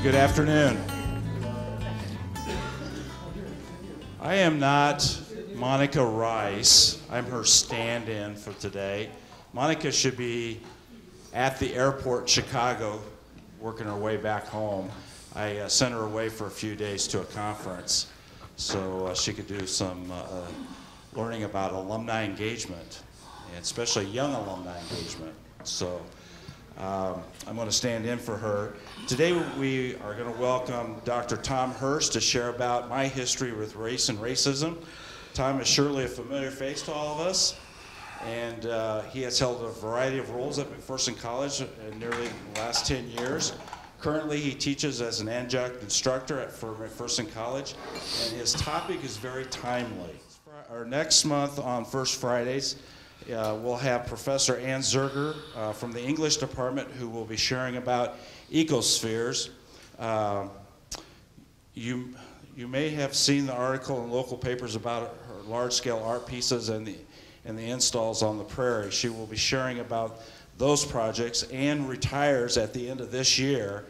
Good afternoon. I am not Monica Rice. I'm her stand-in for today. Monica should be at the airport in Chicago working her way back home. I sent her away for a few days to a conference so she could do some learning about alumni engagement, and especially young alumni engagement. So I'm going to stand in for her. Today we are going to welcome Dr. Tom Hurst to share about my history with race and racism. Tom is surely a familiar face to all of us, and he has held a variety of roles at McPherson College in nearly the last 10 years. Currently he teaches as an adjunct instructor for McPherson College, and his topic is very timely. Our next month on First Fridays, we'll have Professor Ann Zerger from the English department who will be sharing about ecospheres. You may have seen the article in local papers about her large-scale art pieces and the installs on the prairie. She will be sharing about those projects and retires at the end of this year.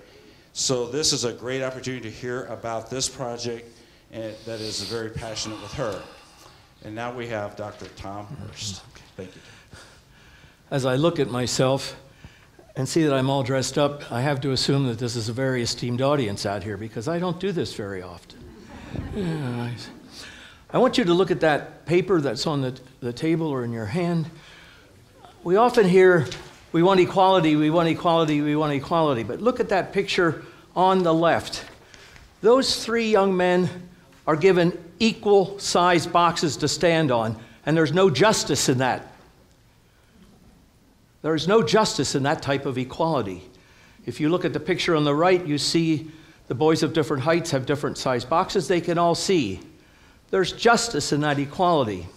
So this is a great opportunity to hear about this project and that is very passionate with her. And now we have Dr. Tom Hurst. Thank you. As I look at myself and see that I'm all dressed up, I have to assume that this is a very esteemed audience out here because I don't do this very often. Yeah, I want you to look at that paper that's on the table or in your hand. We often hear, we want equality, we want equality, we want equality. But look at that picture on the left. Those three young men are given equal size boxes to stand on, and there's no justice in that. There is no justice in that type of equality. If you look at the picture on the right, you see the boys of different heights have different size boxes they can all see. There's justice in that equality.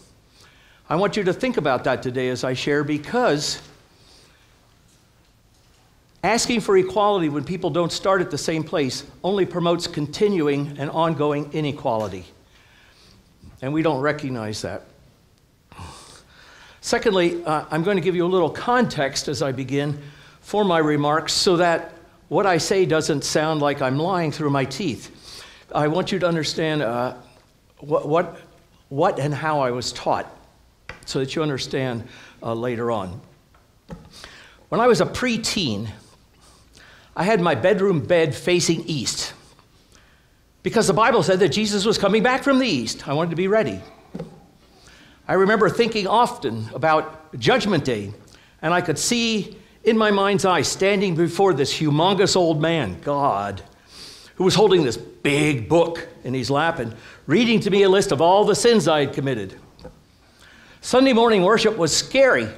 I want you to think about that today as I share, because asking for equality when people don't start at the same place only promotes continuing and ongoing inequality. And we don't recognize that. Secondly, I'm going to give you a little context as I begin for my remarks so that what I say doesn't sound like I'm lying through my teeth. I want you to understand what and how I was taught so that you understand later on. When I was a preteen, I had my bedroom bed facing east because the Bible said that Jesus was coming back from the east. I wanted to be ready. I remember thinking often about Judgment Day, and I could see in my mind's eye standing before this humongous old man, God, who was holding this big book in his lap and reading to me a list of all the sins I had committed. Sunday morning worship was scary.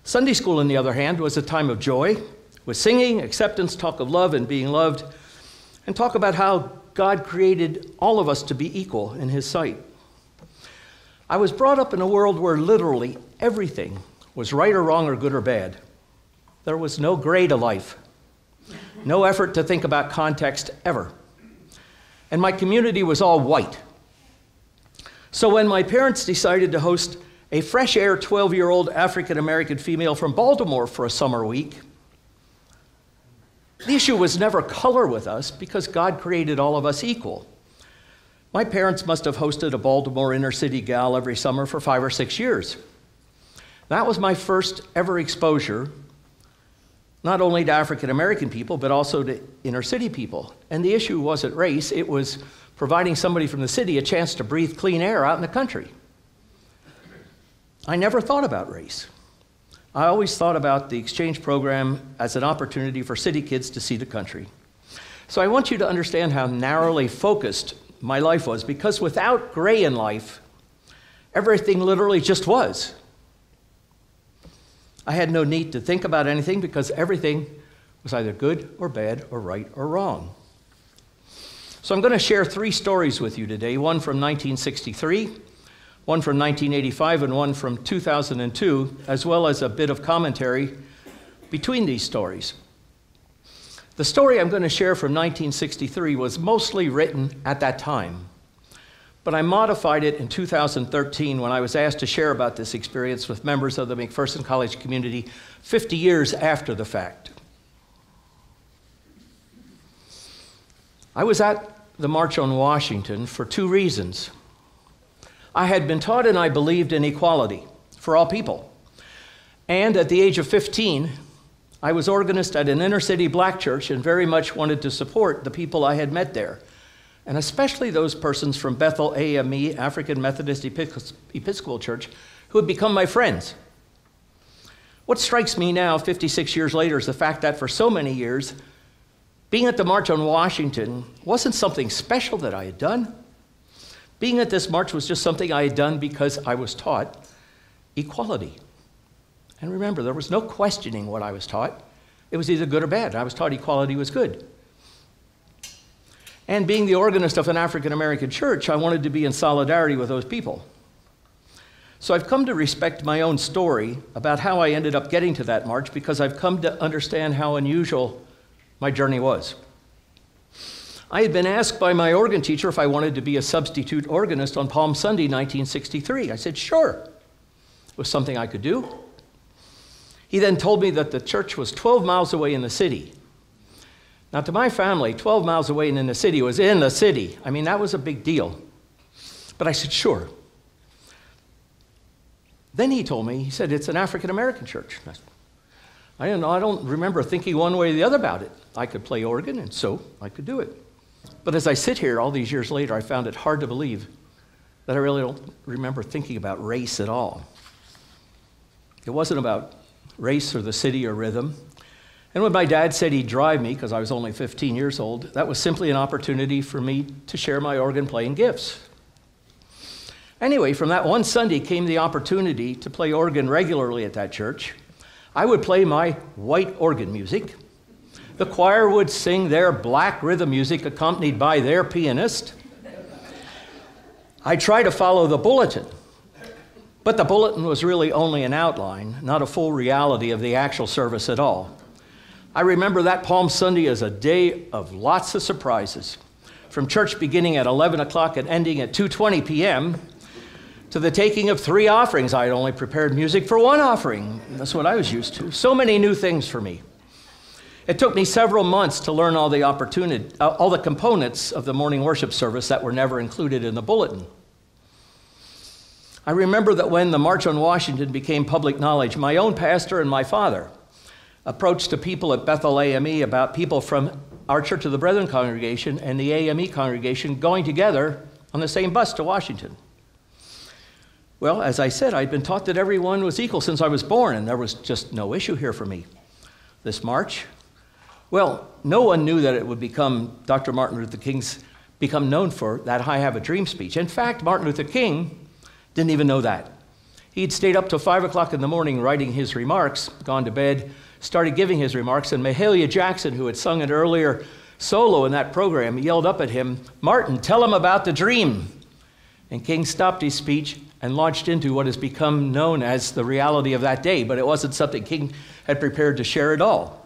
Sunday school, on the other hand, was a time of joy, with singing, acceptance, talk of love and being loved, and talk about how God created all of us to be equal in his sight. I was brought up in a world where literally everything was right or wrong or good or bad. There was no gray to life, no effort to think about context ever. And my community was all white. So when my parents decided to host a fresh air 12-year-old African-American female from Baltimore for a summer week, the issue was never color with us because God created all of us equal. My parents must have hosted a Baltimore inner city gal every summer for 5 or 6 years. That was my first ever exposure, not only to African American people, but also to inner city people. And the issue wasn't race, it was providing somebody from the city a chance to breathe clean air out in the country. I never thought about race. I always thought about the exchange program as an opportunity for city kids to see the country. So I want you to understand how narrowly focused my life was, because without gray in life, everything literally just was. I had no need to think about anything because everything was either good or bad or right or wrong. So I'm going to share 3 stories with you today, one from 1963, one from 1985, and one from 2002, as well as a bit of commentary between these stories. The story I'm going to share from 1963 was mostly written at that time, but I modified it in 2013 when I was asked to share about this experience with members of the McPherson College community 50 years after the fact. I was at the March on Washington for two reasons. I had been taught and I believed in equality for all people. And at the age of 15, I was organist at an inner-city black church and very much wanted to support the people I had met there, and especially those persons from Bethel AME, African Methodist Episcopal Church, who had become my friends. What strikes me now, 56 years later, is the fact that for so many years, being at the March on Washington wasn't something special that I had done. Being at this march was just something I had done because I was taught equality. And remember, there was no questioning what I was taught. It was either good or bad. I was taught equality was good. And being the organist of an African-American church, I wanted to be in solidarity with those people. So I've come to respect my own story about how I ended up getting to that march because I've come to understand how unusual my journey was. I had been asked by my organ teacher if I wanted to be a substitute organist on Palm Sunday, 1963. I said, sure. It was something I could do. He then told me that the church was 12 miles away in the city. Now, to my family, 12 miles away in the city was in the city. I mean, that was a big deal. But I said, sure. Then he told me, he said, it's an African-American church. I don't know, I don't remember thinking one way or the other about it. I could play organ, and so I could do it. But as I sit here all these years later, I found it hard to believe that I really don't remember thinking about race at all. It wasn't about race or the city or rhythm. And when my dad said he'd drive me, because I was only 15 years old, that was simply an opportunity for me to share my organ playing gifts. Anyway, from that one Sunday came the opportunity to play organ regularly at that church. I would play my white organ music. The choir would sing their black rhythm music accompanied by their pianist. I tried to follow the bulletin, but the bulletin was really only an outline, not a full reality of the actual service at all. I remember that Palm Sunday as a day of lots of surprises, from church beginning at 11 o'clock and ending at 2:20 p.m., to the taking of 3 offerings. I had only prepared music for 1 offering. That's what I was used to. So many new things for me. It took me several months to learn all the components of the morning worship service that were never included in the bulletin. I remember that when the March on Washington became public knowledge, my own pastor and my father approached the people at Bethel AME about people from our Church of the Brethren congregation and the AME congregation going together on the same bus to Washington. Well, as I said, I'd been taught that everyone was equal since I was born, and there was just no issue here for me. This march, well, no one knew that it would become Dr. Martin Luther King's become known for that I Have a Dream speech. In fact, Martin Luther King didn't even know that. He'd stayed up till 5 o'clock in the morning writing his remarks, gone to bed, started giving his remarks, and Mahalia Jackson, who had sung an earlier solo in that program, yelled up at him, "Martin, tell him about the dream." And King stopped his speech and launched into what has become known as the reality of that day, but it wasn't something King had prepared to share at all.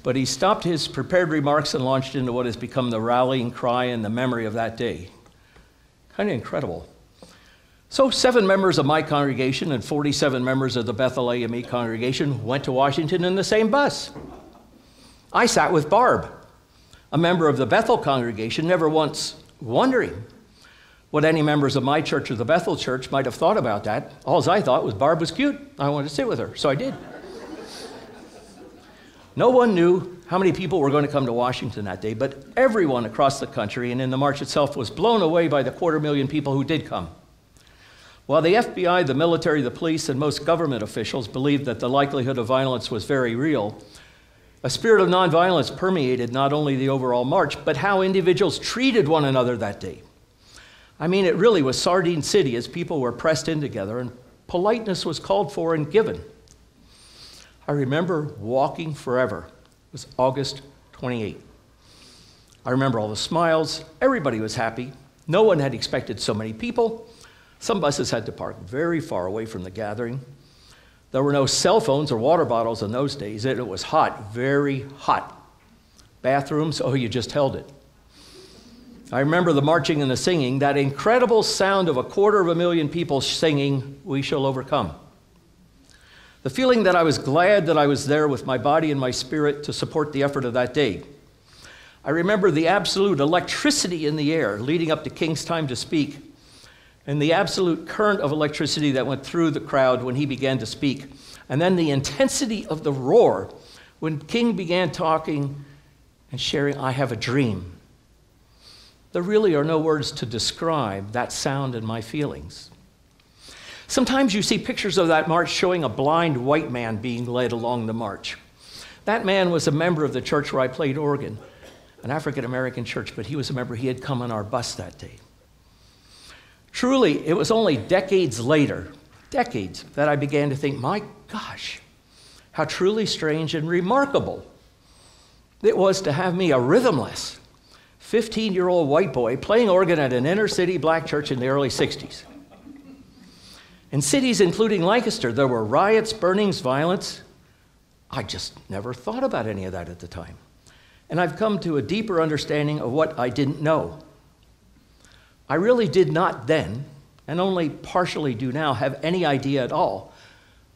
But he stopped his prepared remarks and launched into what has become the rallying cry and the memory of that day. Kind of incredible. So 7 members of my congregation and 47 members of the Bethel AME congregation went to Washington in the same bus. I sat with Barb, a member of the Bethel congregation, never once wondering what any members of my church or the Bethel church might have thought about that. All I thought was Barb was cute. I wanted to sit with her, so I did. No one knew how many people were going to come to Washington that day, but everyone across the country and in the march itself was blown away by the 250,000 people who did come. While the FBI, the military, the police, and most government officials believed that the likelihood of violence was very real, a spirit of nonviolence permeated not only the overall march, but how individuals treated one another that day. I mean, it really was Sardine City as people were pressed in together and politeness was called for and given. I remember walking forever. It was August 28. I remember all the smiles. Everybody was happy. No one had expected so many people. Some buses had to park very far away from the gathering. There were no cell phones or water bottles in those days. It was hot, very hot. Bathrooms, oh, you just held it. I remember the marching and the singing, that incredible sound of 250,000 people singing, "We Shall Overcome." The feeling that I was glad that I was there with my body and my spirit to support the effort of that day. I remember the absolute electricity in the air leading up to King's time to speak, and the absolute current of electricity that went through the crowd when he began to speak, and then the intensity of the roar when King began talking and sharing, "I have a dream." There really are no words to describe that sound and my feelings. Sometimes you see pictures of that march showing a blind white man being led along the march. That man was a member of the church where I played organ, an African-American church, but he was a member. He had come on our bus that day. Truly, it was only decades later, that I began to think, my gosh, how truly strange and remarkable it was to have me, a rhythmless 15-year-old white boy, playing organ at an inner-city black church in the early 60s. In cities including Lancaster, there were riots, burnings, violence. I just never thought about any of that at the time. And I've come to a deeper understanding of what I didn't know. I really did not then, and only partially do now, have any idea at all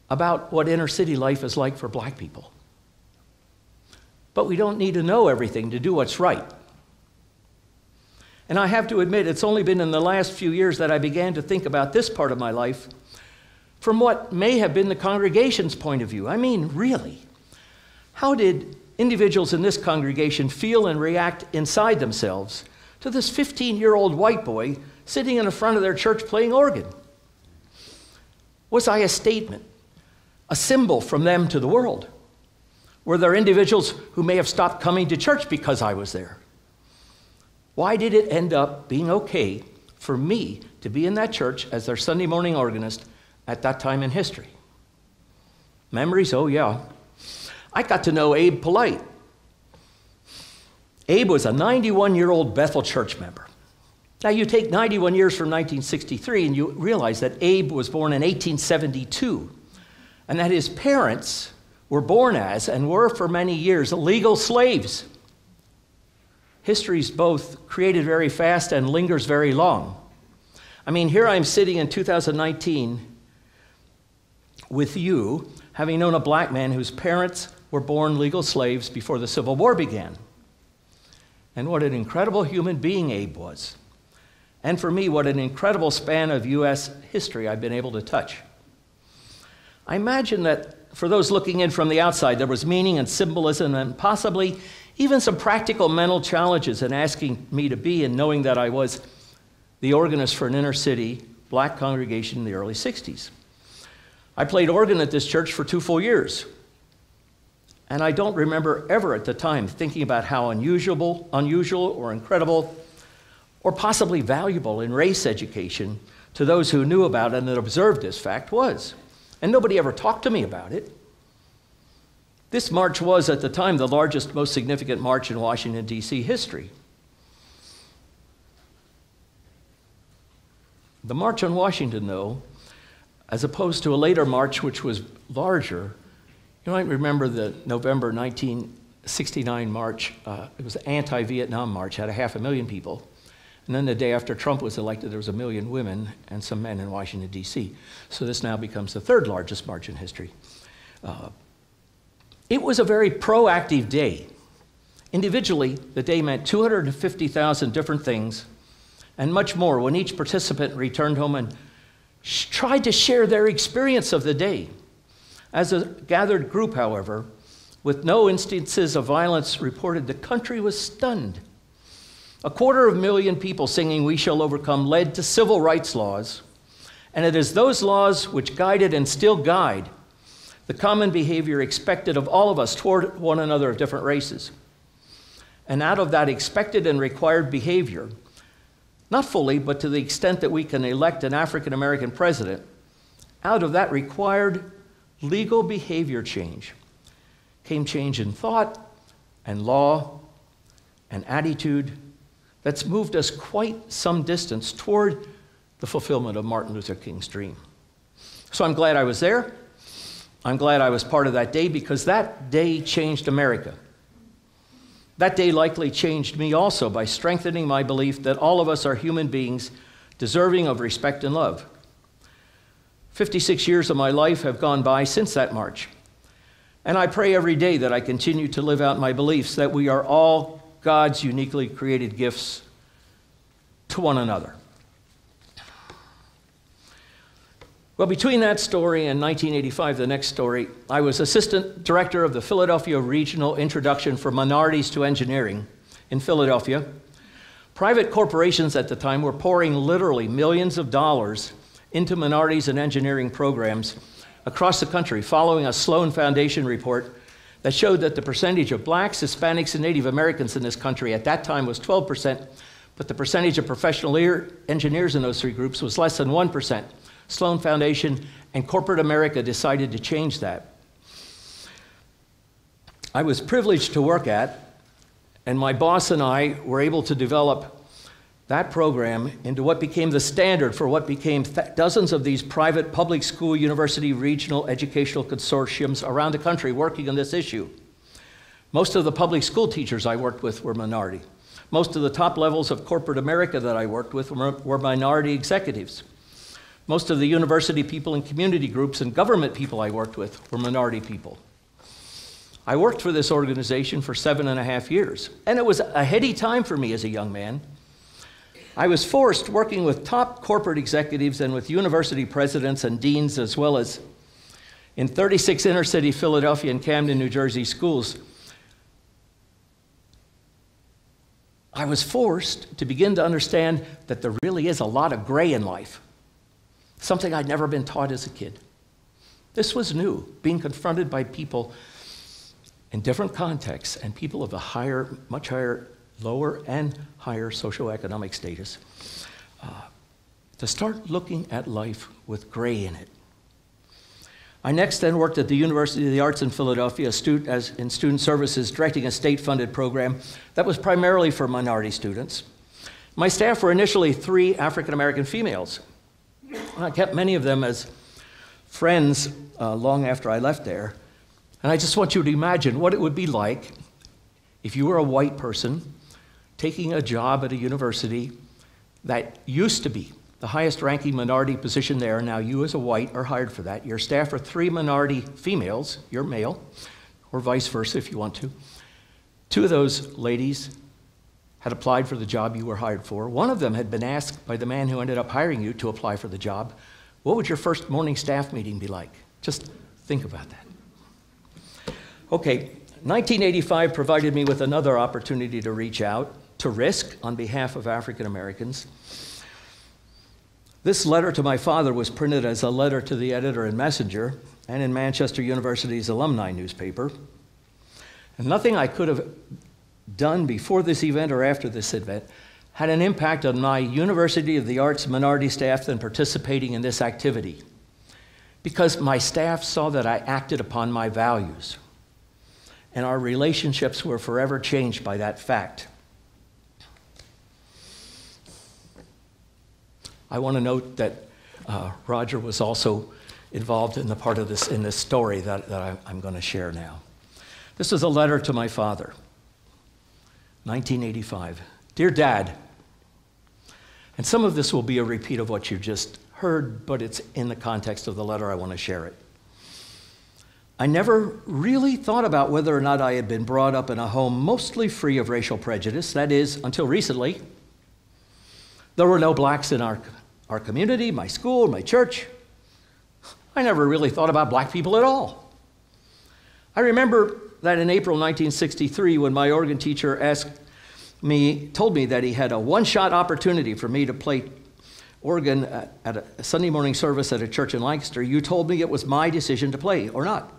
about what inner city life is like for black people. But we don't need to know everything to do what's right. And I have to admit, it's only been in the last few years that I began to think about this part of my life from what may have been the congregation's point of view. I mean, really, how did individuals in this congregation feel and react inside themselves to this 15-year-old white boy sitting in the front of their church playing organ? Was I a statement, a symbol from them to the world? Were there individuals who may have stopped coming to church because I was there? Why did it end up being okay for me to be in that church as their Sunday morning organist at that time in history? Memories? Oh, yeah. I got to know Abe Polite. Abe was a 91-year-old Bethel church member. Now, you take 91 years from 1963, and you realize that Abe was born in 1872, and that his parents were born as, and were for many years, legal slaves. History's both created very fast and lingers very long. I mean, here I'm sitting in 2019 with you, having known a black man whose parents were born legal slaves before the Civil War began. And what an incredible human being Abe was. And for me, what an incredible span of U.S. history I've been able to touch. I imagine that for those looking in from the outside, there was meaning and symbolism and possibly even some practical mental challenges in asking me to be and knowing that I was the organist for an inner city black congregation in the early 60s. I played organ at this church for 2 full years. And I don't remember ever at the time thinking about how unusual or incredible or possibly valuable in race education to those who knew about it and observed this fact was. And nobody ever talked to me about it. This march was, at the time, the largest, most significant march in Washington, D.C. history. The March on Washington, though, as opposed to a later march which was larger, you might remember the November 1969 march. It was the anti-Vietnam march, had 500,000 people. And then the day after Trump was elected, there was 1 million women and some men in Washington, D.C. So this now becomes the 3rd largest march in history. It was a very proactive day. Individually, the day meant 250,000 different things and much more when each participant returned home and tried to share their experience of the day. As a gathered group, however, with no instances of violence reported, the country was stunned. 250,000 people singing "We Shall Overcome" led to civil rights laws, and it is those laws which guided and still guide the common behavior expected of all of us toward one another of different races. And out of that expected and required behavior, not fully, but to the extent that we can elect an African-American president, out of that required legal behavior change came change in thought and law and attitude that's moved us quite some distance toward the fulfillment of Martin Luther King's dream. So I'm glad I was there. I'm glad I was part of that day because that day changed America. That day likely changed me also by strengthening my belief that all of us are human beings deserving of respect and love. 56 years of my life have gone by since that march. And I pray every day that I continue to live out my beliefs that we are all God's uniquely created gifts to one another. Well, between that story and 1985, the next story, I was assistant director of the Philadelphia Regional Introduction for Minorities to Engineering in Philadelphia. Private corporations at the time were pouring literally millions of dollars into minorities and engineering programs across the country, following a Sloan Foundation report that showed that the percentage of blacks, Hispanics, and Native Americans in this country at that time was 12%, but the percentage of professional engineers in those three groups was less than 1%. Sloan Foundation and corporate America decided to change that. I was privileged to work at, and my boss and I were able to develop that program into what became the standard for what became dozens of these private public school, university, regional educational consortiums around the country working on this issue. Most of the public school teachers I worked with were minority. Most of the top levels of corporate America that I worked with were minority executives. Most of the university people and community groups and government people I worked with were minority people. I worked for this organization for 7.5 years, and it was a heady time for me as a young man. I was forced, working with top corporate executives and with university presidents and deans, as well as in 36 inner-city Philadelphia and Camden, New Jersey schools, I was forced to begin to understand that there really is a lot of gray in life, something I'd never been taught as a kid. This was new, being confronted by people in different contexts and people of a higher, much higher, lower and higher socioeconomic status, to start looking at life with gray in it. I next then worked at the University of the Arts in Philadelphia in student services, directing a state-funded program that was primarily for minority students. My staff were initially 3 African-American females. I kept many of them as friends long after I left there. And I just want you to imagine what it would be like if you were a white person taking a job at a university that used to be the highest ranking minority position there. Now you as a white are hired for that. Your staff are 3 minority females, you're male, or vice versa if you want to. 2 of those ladies had applied for the job you were hired for. One of them had been asked by the man who ended up hiring you to apply for the job, what would your first morning staff meeting be like? Just think about that. Okay, 1985 provided me with another opportunity to reach out, to risk on behalf of African Americans. This letter to my father was printed as a letter to the editor in Messenger and in Manchester University's alumni newspaper. And nothing I could have done before this event or after this event had an impact on my University of the Arts minority staff than participating in this activity, because my staff saw that I acted upon my values, and our relationships were forever changed by that fact. I want to note that Roger was also involved in the part of this, in this story that I'm going to share now. This is a letter to my father, 1985. Dear Dad, and some of this will be a repeat of what you just heard, but it's in the context of the letter. I want to share it. I never really thought about whether or not I had been brought up in a home mostly free of racial prejudice. That is, until recently. There were no blacks in our community, my school, my church. I never really thought about black people at all. I remember that in April 1963, when my organ teacher told me that he had a one-shot opportunity for me to play organ at a Sunday morning service at a church in Lancaster, you told me it was my decision to play or not.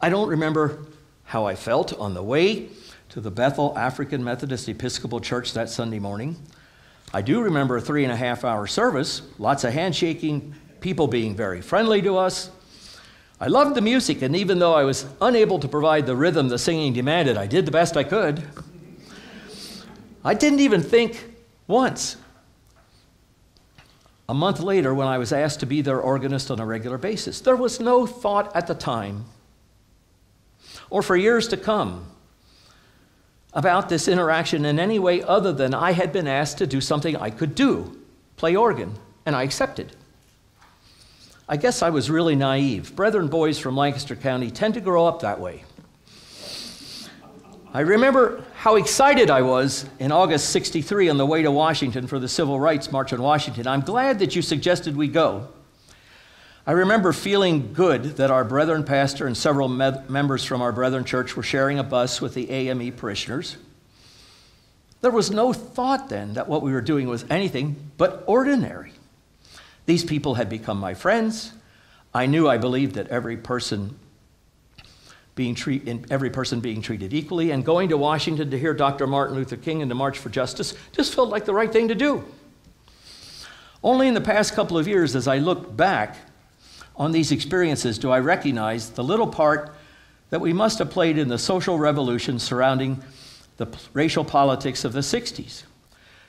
I don't remember how I felt on the way to the Bethel African Methodist Episcopal Church that Sunday morning. I do remember a 3.5-hour service, lots of handshaking, people being very friendly to us. I loved the music, and even though I was unable to provide the rhythm the singing demanded, I did the best I could. I didn't even think once. A month later, when I was asked to be their organist on a regular basis, there was no thought at the time, or for years to come, about this interaction in any way other than I had been asked to do something I could do, play organ, and I accepted. I guess I was really naive. Brethren boys from Lancaster County tend to grow up that way. I remember how excited I was in August '63 on the way to Washington for the Civil Rights March on Washington. I'm glad that you suggested we go. I remember feeling good that our Brethren pastor and several members from our Brethren church were sharing a bus with the AME parishioners. There was no thought then that what we were doing was anything but ordinary. These people had become my friends. I believed that every person being treated equally, and going to Washington to hear Dr. Martin Luther King and the March for Justice just felt like the right thing to do. Only in the past couple of years, as I look back on these experiences, do I recognize the little part that we must have played in the social revolution surrounding the racial politics of the '60s.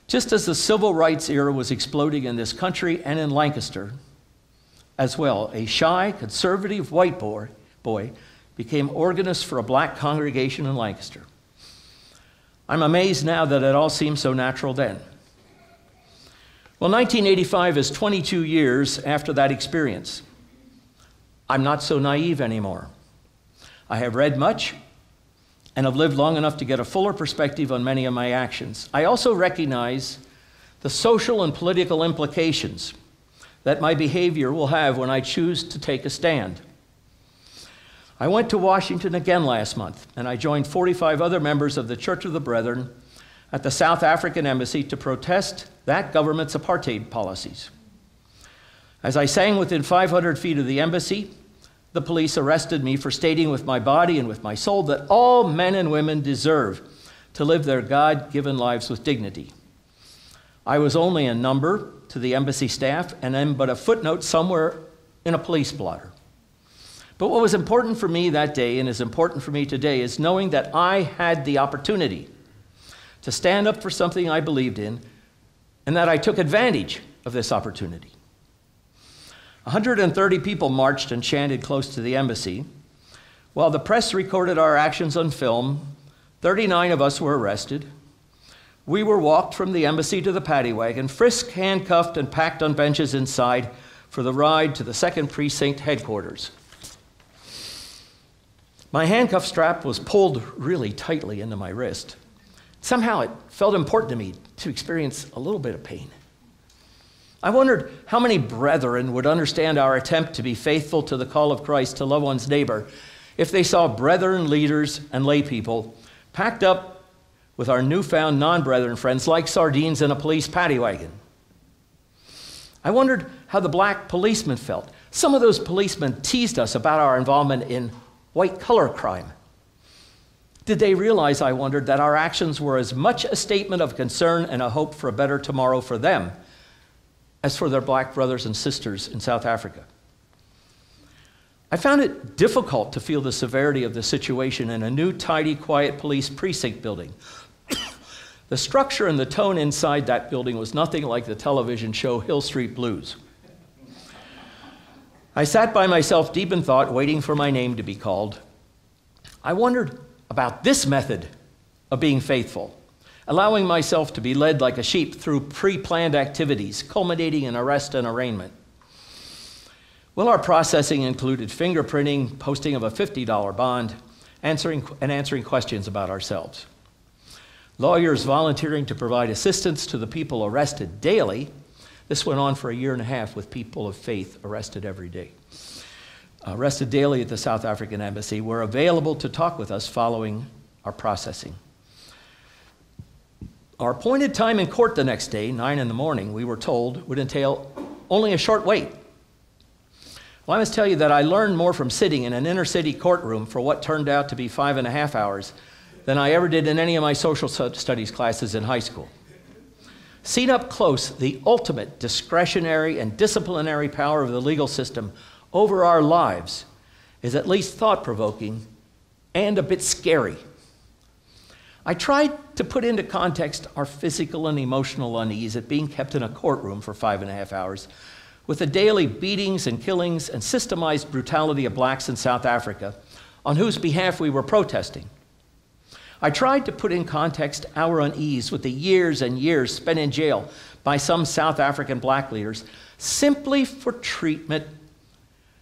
Just as the civil rights era was exploding in this country and in Lancaster as well, a shy, conservative white boy became organist for a black congregation in Lancaster. I'm amazed now that it all seemed so natural then. Well, 1985 is 22 years after that experience. I'm not so naive anymore. I have read much and have lived long enough to get a fuller perspective on many of my actions. I also recognize the social and political implications that my behavior will have when I choose to take a stand. I went to Washington again last month, and I joined 45 other members of the Church of the Brethren at the South African Embassy to protest that government's apartheid policies. As I sang within 500 feet of the embassy, the police arrested me for stating with my body and with my soul that all men and women deserve to live their God-given lives with dignity. I was only a number to the embassy staff and am but a footnote somewhere in a police blotter. But what was important for me that day and is important for me today is knowing that I had the opportunity to stand up for something I believed in and that I took advantage of this opportunity. 130 people marched and chanted close to the embassy. While the press recorded our actions on film, 39 of us were arrested. We were walked from the embassy to the paddy wagon, frisked, handcuffed, and packed on benches inside for the ride to the 2nd Precinct headquarters. My handcuff strap was pulled really tightly into my wrist. Somehow it felt important to me to experience a little bit of pain. I wondered how many brethren would understand our attempt to be faithful to the call of Christ to love one's neighbor if they saw brethren, leaders, and lay people packed up with our newfound non-brethren friends like sardines in a police paddy wagon. I wondered how the black policemen felt. Some of those policemen teased us about our involvement in white-collar crime. Did they realize, I wondered, that our actions were as much a statement of concern and a hope for a better tomorrow for them as for their black brothers and sisters in South Africa? I found it difficult to feel the severity of the situation in a new, tidy, quiet police precinct building. The structure and the tone inside that building was nothing like the television show Hill Street Blues. I sat by myself deep in thought, waiting for my name to be called. I wondered about this method of being faithful, allowing myself to be led like a sheep through pre-planned activities, culminating in arrest and arraignment. Well, our processing included fingerprinting, posting of a $50 bond, answering questions about ourselves. Lawyers volunteering to provide assistance to the people arrested daily. This went on for a year and a half with people of faith arrested every day. Arrested daily at the South African Embassy were available to talk with us following our processing. Our appointed time in court the next day, 9 in the morning, we were told, would entail only a short wait. Well, I must tell you that I learned more from sitting in an inner-city courtroom for what turned out to be 5.5 hours than I ever did in any of my social studies classes in high school. Seen up close, the ultimate discretionary and disciplinary power of the legal system over our lives is at least thought-provoking and a bit scary. I tried to put into context our physical and emotional unease at being kept in a courtroom for 5.5 hours with the daily beatings and killings and systemized brutality of blacks in South Africa on whose behalf we were protesting. I tried to put in context our unease with the years and years spent in jail by some South African black leaders simply for treatment,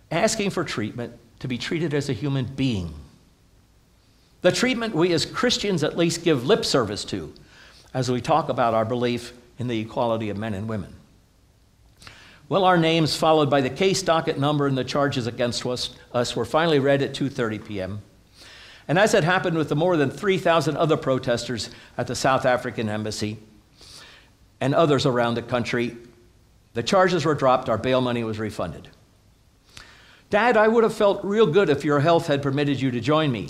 asking for treatment to be treated as a human being. The treatment we as Christians at least give lip service to as we talk about our belief in the equality of men and women. Well, our names, followed by the case docket number and the charges against us were finally read at 2:30 p.m. And as had happened with the more than 3,000 other protesters at the South African embassy and others around the country, the charges were dropped, our bail money was refunded. Dad, I would have felt real good if your health had permitted you to join me.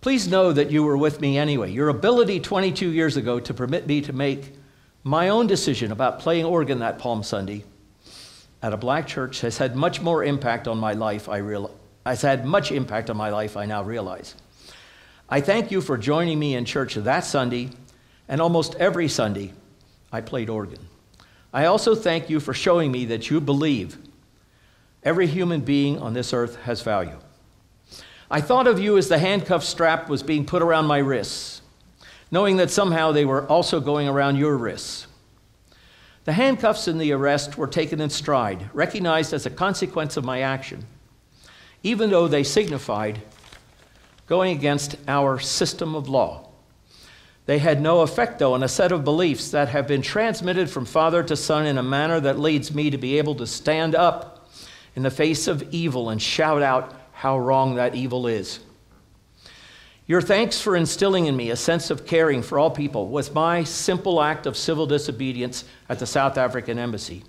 Please know that you were with me anyway. Your ability 22 years ago to permit me to make my own decision about playing organ that Palm Sunday at a black church has had much more impact on my life, I now realize. I thank you for joining me in church that Sunday and almost every Sunday I played organ. I also thank you for showing me that you believe every human being on this earth has value. I thought of you as the handcuff strap was being put around my wrists, knowing that somehow they were also going around your wrists. The handcuffs and the arrest were taken in stride, recognized as a consequence of my action, even though they signified going against our system of law. They had no effect, though, on a set of beliefs that have been transmitted from father to son in a manner that leads me to be able to stand up in the face of evil and shout out how wrong that evil is. Your thanks for instilling in me a sense of caring for all people was my simple act of civil disobedience at the South African embassy.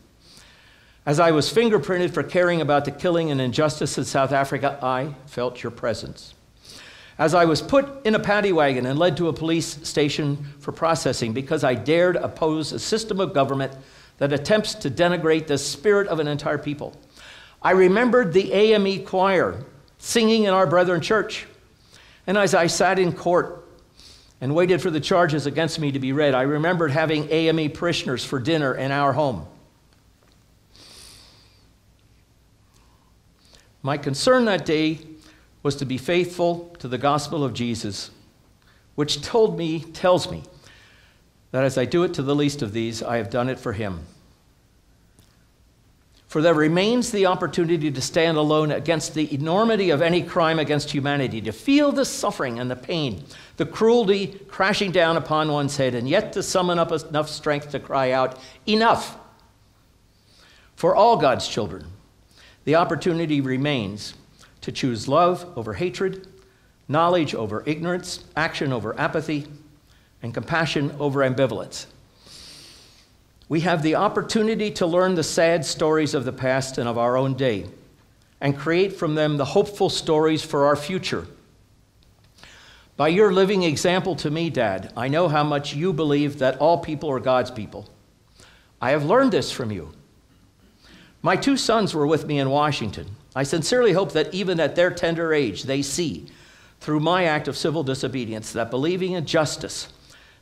As I was fingerprinted for caring about the killing and injustice in South Africa, I felt your presence. As I was put in a paddy wagon and led to a police station for processing because I dared oppose a system of government that attempts to denigrate the spirit of an entire people, I remembered the AME choir singing in our brethren church. And as I sat in court and waited for the charges against me to be read, I remembered having AME parishioners for dinner in our home. My concern that day was to be faithful to the gospel of Jesus, which tells me that as I do it to the least of these, I have done it for him. For there remains the opportunity to stand alone against the enormity of any crime against humanity, to feel the suffering and the pain, the cruelty crashing down upon one's head, and yet to summon up enough strength to cry out, enough! For all God's children, the opportunity remains to choose love over hatred, knowledge over ignorance, action over apathy, and compassion over ambivalence. We have the opportunity to learn the sad stories of the past and of our own day and create from them the hopeful stories for our future. By your living example to me, Dad, I know how much you believe that all people are God's people. I have learned this from you. My two sons were with me in Washington. I sincerely hope that even at their tender age, they see, through my act of civil disobedience, that believing in justice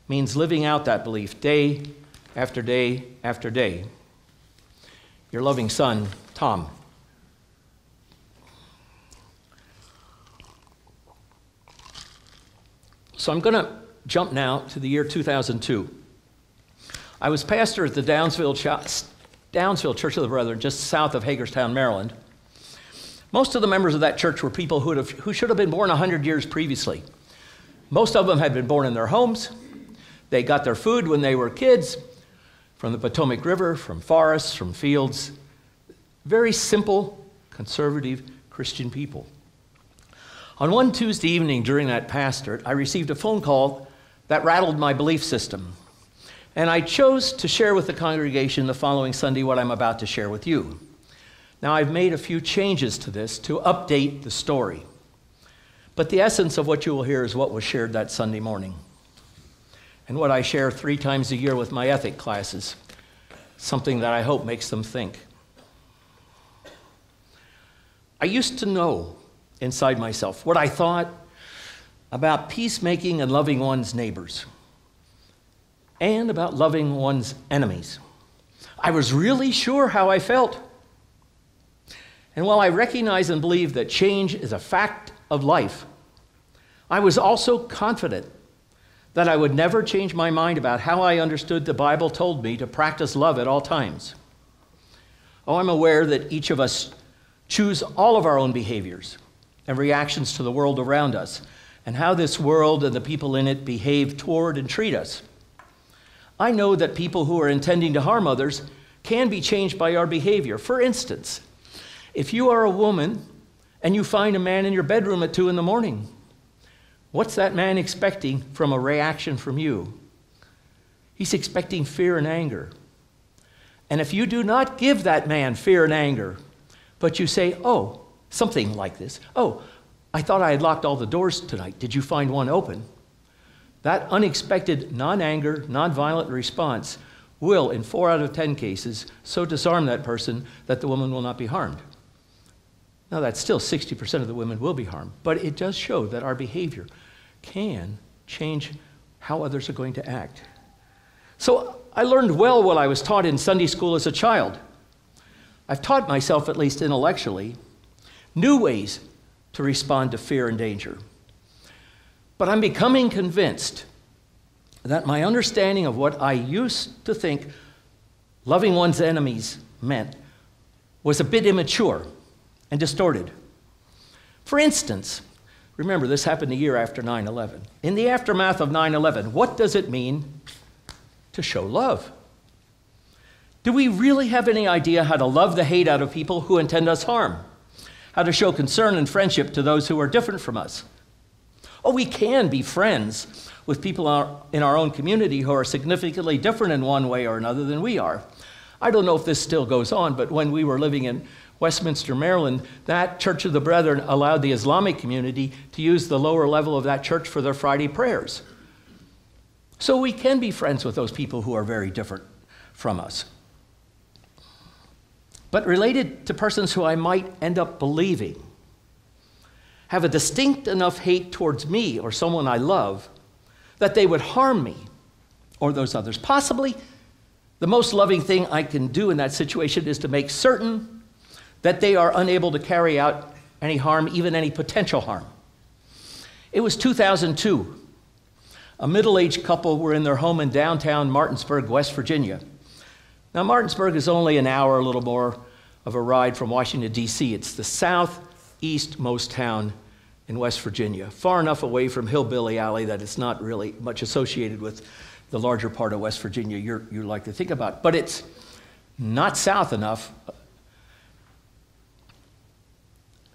means living out that belief day after day after day. Your loving son, Tom. So I'm going to jump now to the year 2002. I was pastor at the Downsville Church of the Brethren, just south of Hagerstown, Maryland. Most of the members of that church were people who should have been born 100 years previously. Most of them had been born in their homes. They got their food when they were kids, from the Potomac River, from forests, from fields. Very simple, conservative Christian people. On one Tuesday evening during that pastorate, I received a phone call that rattled my belief system. And I chose to share with the congregation the following Sunday what I'm about to share with you. Now, I've made a few changes to this to update the story. But the essence of what you will hear is what was shared that Sunday morning, and what I share 3 times a year with my ethic classes, something that I hope makes them think. I used to know inside myself what I thought about peacemaking and loving one's neighbors, and about loving one's enemies. I was really sure how I felt. And while I recognize and believe that change is a fact of life, I was also confident that I would never change my mind about how I understood the Bible told me to practice love at all times. Oh, I'm aware that each of us choose all of our own behaviors and reactions to the world around us and how this world and the people in it behave toward and treat us. I know that people who are intending to harm others can be changed by our behavior. For instance, if you are a woman and you find a man in your bedroom at 2 a.m, what's that man expecting from a reaction from you? He's expecting fear and anger. And if you do not give that man fear and anger, but you say, oh, something like this, oh, I thought I had locked all the doors tonight. Did you find one open? That unexpected non-anger, non-violent response will, in 4 out of 10 cases, so disarm that person that the woman will not be harmed. Now, that's still 60% of the women will be harmed, but it does show that our behavior can change how others are going to act. So I learned well what I was taught in Sunday school as a child. I've taught myself, at least intellectually, new ways to respond to fear and danger. But I'm becoming convinced that my understanding of what I used to think loving one's enemies meant was a bit immature and distorted. For instance, remember this happened a year after 9/11. In the aftermath of 9/11, what does it mean to show love? Do we really have any idea how to love the hate out of people who intend us harm? How to show concern and friendship to those who are different from us? Oh, we can be friends with people in our own community who are significantly different in one way or another than we are. I don't know if this still goes on, but when we were living in Westminster, Maryland, that Church of the Brethren allowed the Islamic community to use the lower level of that church for their Friday prayers. So we can be friends with those people who are very different from us. But related to persons who I might end up believing have a distinct enough hate towards me or someone I love that they would harm me or those others. Possibly the most loving thing I can do in that situation is to make certain that they are unable to carry out any harm, even any potential harm. It was 2002. A middle-aged couple were in their home in downtown Martinsburg, West Virginia. Now, Martinsburg is only an hour, a little more, of a ride from Washington, D.C. It's the southeastmost town in West Virginia, far enough away from Hillbilly Alley that it's not really much associated with the larger part of West Virginia you like to think about. But it's not south enough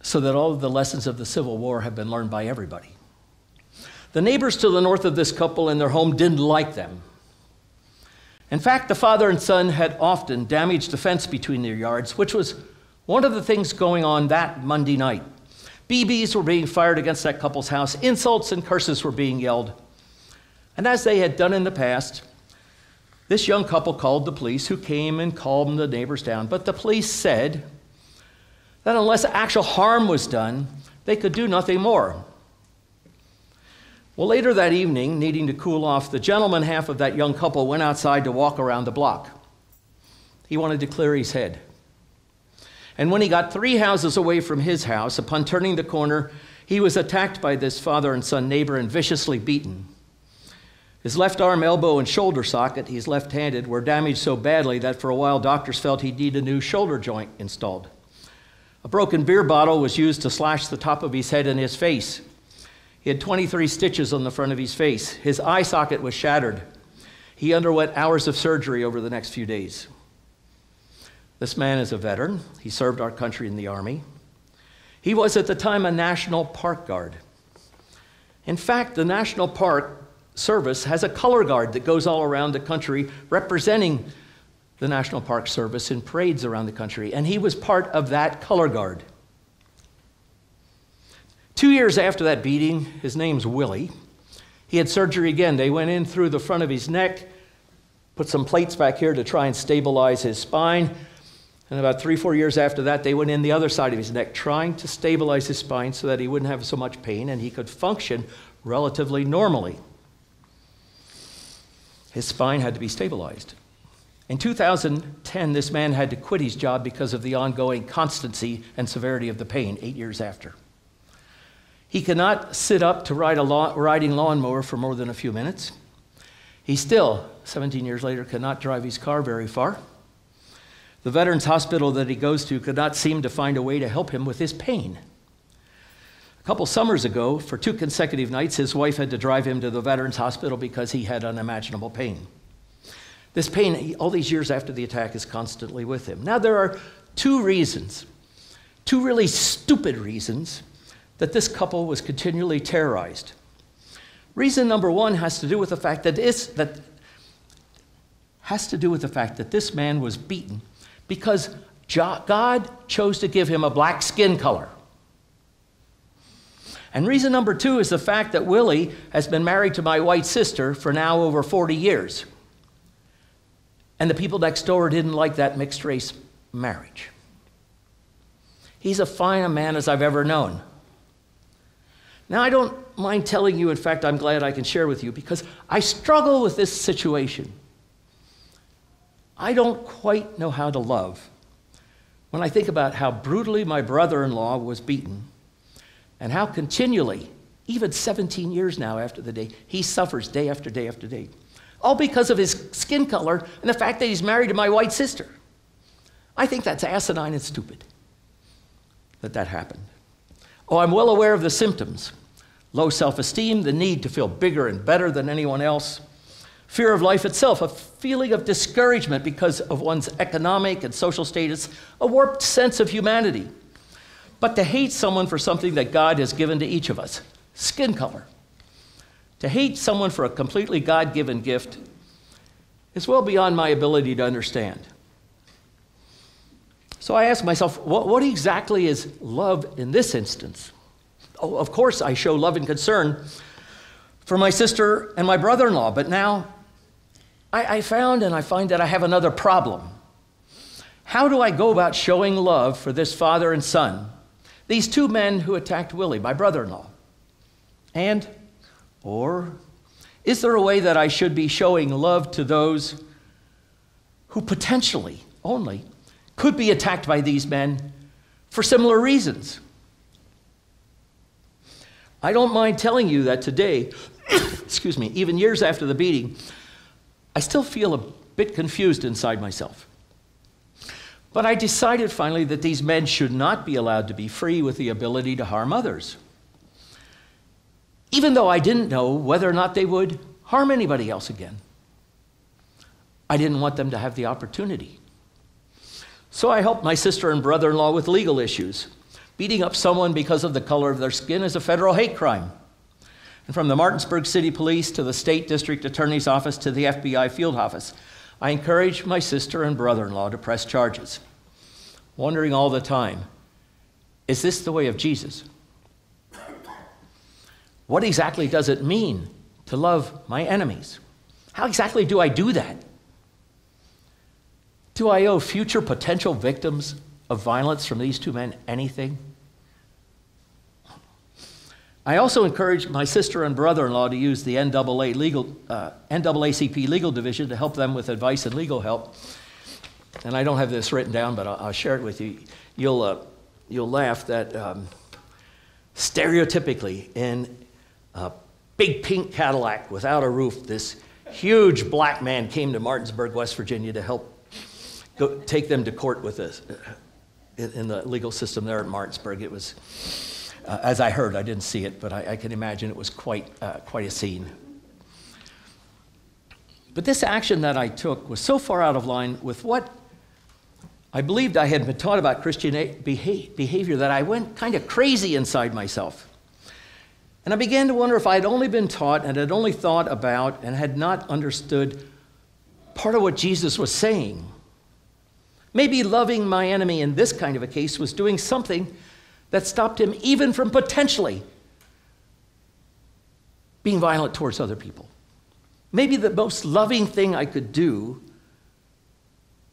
so that all of the lessons of the Civil War have been learned by everybody. The neighbors to the north of this couple in their home didn't like them. In fact, the father and son had often damaged the fence between their yards, which was one of the things going on that Monday night. BBs were being fired against that couple's house. Insults and curses were being yelled. And as they had done in the past, this young couple called the police, who came and calmed the neighbors down. But the police said that unless actual harm was done, they could do nothing more. Well, later that evening, needing to cool off, the gentleman half of that young couple went outside to walk around the block. He wanted to clear his head. And when he got 3 houses away from his house, upon turning the corner, he was attacked by this father and son neighbor and viciously beaten. His left arm, elbow, and shoulder socket, he's left-handed, were damaged so badly that for a while doctors felt he'd need a new shoulder joint installed. A broken beer bottle was used to slash the top of his head and his face. He had 23 stitches on the front of his face. His eye socket was shattered. He underwent hours of surgery over the next few days. This man is a veteran. He served our country in the Army. He was at the time a National Park Guard. In fact, the National Park Service has a color guard that goes all around the country representing the National Park Service in parades around the country, and he was part of that color guard. 2 years after that beating, his name's Willie, he had surgery again. They went in through the front of his neck, put some plates back here to try and stabilize his spine, and about 3-4 years after that, they went in the other side of his neck, trying to stabilize his spine so that he wouldn't have so much pain and he could function relatively normally. His spine had to be stabilized. In 2010, this man had to quit his job because of the ongoing constancy and severity of the pain 8 years after. He could not sit up to ride a riding lawnmower for more than a few minutes. He still, 17 years later, cannot drive his car very far. The Veterans Hospital that he goes to could not seem to find a way to help him with his pain. A couple summers ago, for 2 consecutive nights, his wife had to drive him to the Veterans Hospital because he had unimaginable pain. This pain, all these years after the attack, is constantly with him. Now, there are 2 reasons, 2 really stupid reasons, that this couple was continually terrorized. Reason number 1 has to do with the fact that this man was beaten because God chose to give him a black skin color. And reason number 2 is the fact that Willie has been married to my white sister for now over 40 years. And the people next door didn't like that mixed race marriage. He's as fine a man as I've ever known. Now, I don't mind telling you, in fact, I'm glad I can share with you, because I struggle with this situation. I don't quite know how to love when I think about how brutally my brother-in-law was beaten and how continually, even 17 years now after the day, he suffers day after day after day. All because of his skin color and the fact that he's married to my white sister. I think that's asinine and stupid that happened. Oh, I'm well aware of the symptoms. Low self-esteem, the need to feel bigger and better than anyone else, fear of life itself, a feeling of discouragement because of one's economic and social status, a warped sense of humanity. But to hate someone for something that God has given to each of us, skin color, to hate someone for a completely God-given gift is well beyond my ability to understand. So I ask myself, what exactly is love in this instance? Oh, of course, I show love and concern for my sister and my brother-in-law, but now I find that I have another problem. How do I go about showing love for this father and son, these 2 men who attacked Willie, my brother-in-law? Or is there a way that I should be showing love to those who potentially only could be attacked by these men for similar reasons? I don't mind telling you that today, excuse me, even years after the beating, I still feel a bit confused inside myself. But I decided finally that these men should not be allowed to be free with the ability to harm others, even though I didn't know whether or not they would harm anybody else again. I didn't want them to have the opportunity. So I helped my sister and brother-in-law with legal issues. Beating up someone because of the color of their skin is a federal hate crime. And from the Martinsburg City Police to the State District Attorney's Office to the FBI field office, I encouraged my sister and brother-in-law to press charges, wondering all the time, is this the way of Jesus? What exactly does it mean to love my enemies? How exactly do I do that? Do I owe future potential victims of violence from these 2 men anything? I also encouraged my sister and brother-in-law to use the NAACP Legal Division to help them with advice and legal help. And I don't have this written down, but I'll share it with you. You'll laugh that stereotypically in a big pink Cadillac without a roof, this huge black man came to Martinsburg, West Virginia to help take them to court with us in the legal system there at Martinsburg. It was, as I heard, I didn't see it, but I can imagine it was quite a scene. But this action that I took was so far out of line with what I believed I had been taught about Christian behavior that I went kind of crazy inside myself. And I began to wonder if I had only been taught and had only thought about and had not understood part of what Jesus was saying. Maybe loving my enemy in this kind of a case was doing something that stopped him even from potentially being violent towards other people. Maybe the most loving thing I could do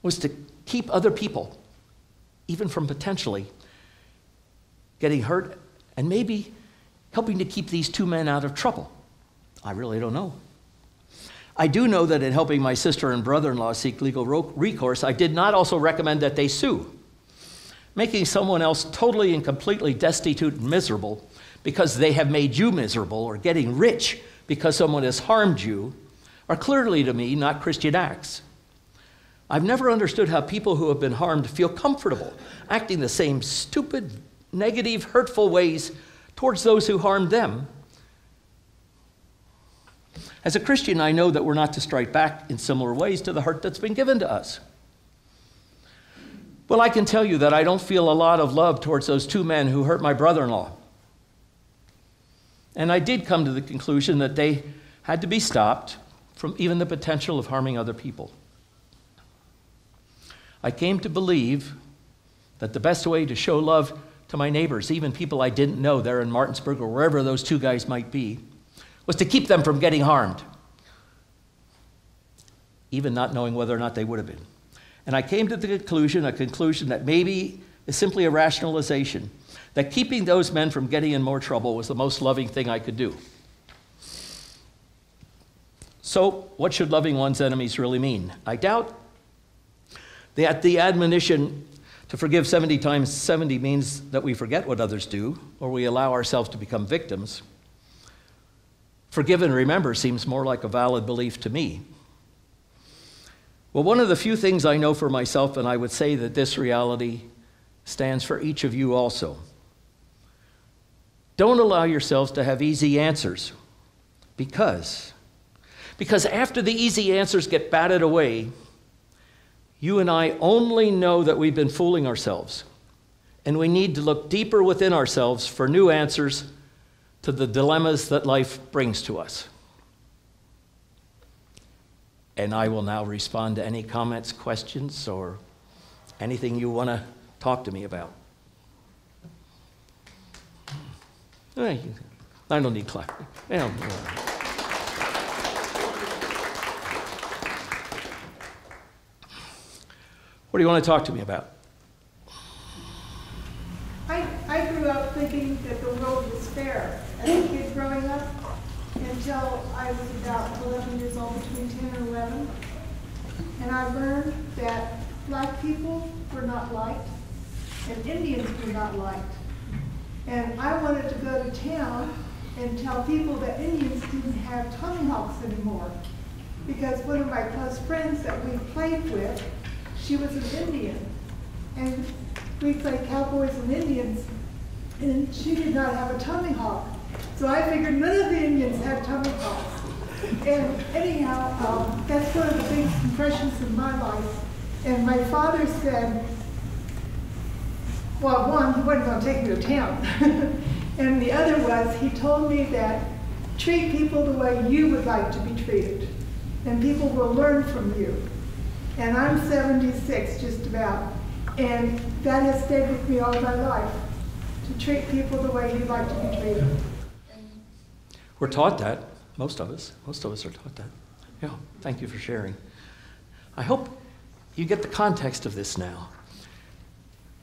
was to keep other people, even from potentially getting hurt, and maybe helping to keep these 2 men out of trouble. I really don't know. I do know that in helping my sister and brother-in-law seek legal recourse, I did not also recommend that they sue. Making someone else totally and completely destitute and miserable because they have made you miserable, or getting rich because someone has harmed you, are clearly to me not Christian acts. I've never understood how people who have been harmed feel comfortable acting the same stupid, negative, hurtful ways towards those who harmed them. As a Christian, I know that we're not to strike back in similar ways to the hurt that's been given to us. Well, I can tell you that I don't feel a lot of love towards those two men who hurt my brother-in-law. And I did come to the conclusion that they had to be stopped from even the potential of harming other people. I came to believe that the best way to show love to my neighbors, even people I didn't know there in Martinsburg or wherever those two guys might be, was to keep them from getting harmed, even not knowing whether or not they would have been. And I came to the conclusion, a conclusion that maybe is simply a rationalization, that keeping those men from getting in more trouble was the most loving thing I could do. So, what should loving one's enemies really mean? I doubt that the admonition to forgive 70 times 70 means that we forget what others do, or we allow ourselves to become victims. Forgive and remember seems more like a valid belief to me. Well, one of the few things I know for myself, and I would say that this reality stands for each of you also. Don't allow yourselves to have easy answers, because after the easy answers get batted away, you and I only know that we've been fooling ourselves, and we need to look deeper within ourselves for new answers to the dilemmas that life brings to us. And I will now respond to any comments, questions, or anything you want to talk to me about. I don't need clapping. What do you want to talk to me about? I grew up thinking that the world was fair as a kid growing up until I was about 11 years old, between 10 and 11. And I learned that black people were not liked and Indians were not liked. And I wanted to go to town and tell people that Indians didn't have tomahawks anymore. Because one of my close friends that we played with, she was an Indian. And we played cowboys and Indians, and she did not have a tomahawk. So I figured none of the Indians had tomahawks. And anyhow, that's one of the big impressions in my life. And my father said, well, one, he wasn't going to take me to town. And the other was, he told me that treat people the way you would like to be treated, and people will learn from you. And I'm 76, just about, and that has stayed with me all my life, to treat people the way you'd like to be treated. We're taught that, most of us are taught that. Yeah, thank you for sharing. I hope you get the context of this now.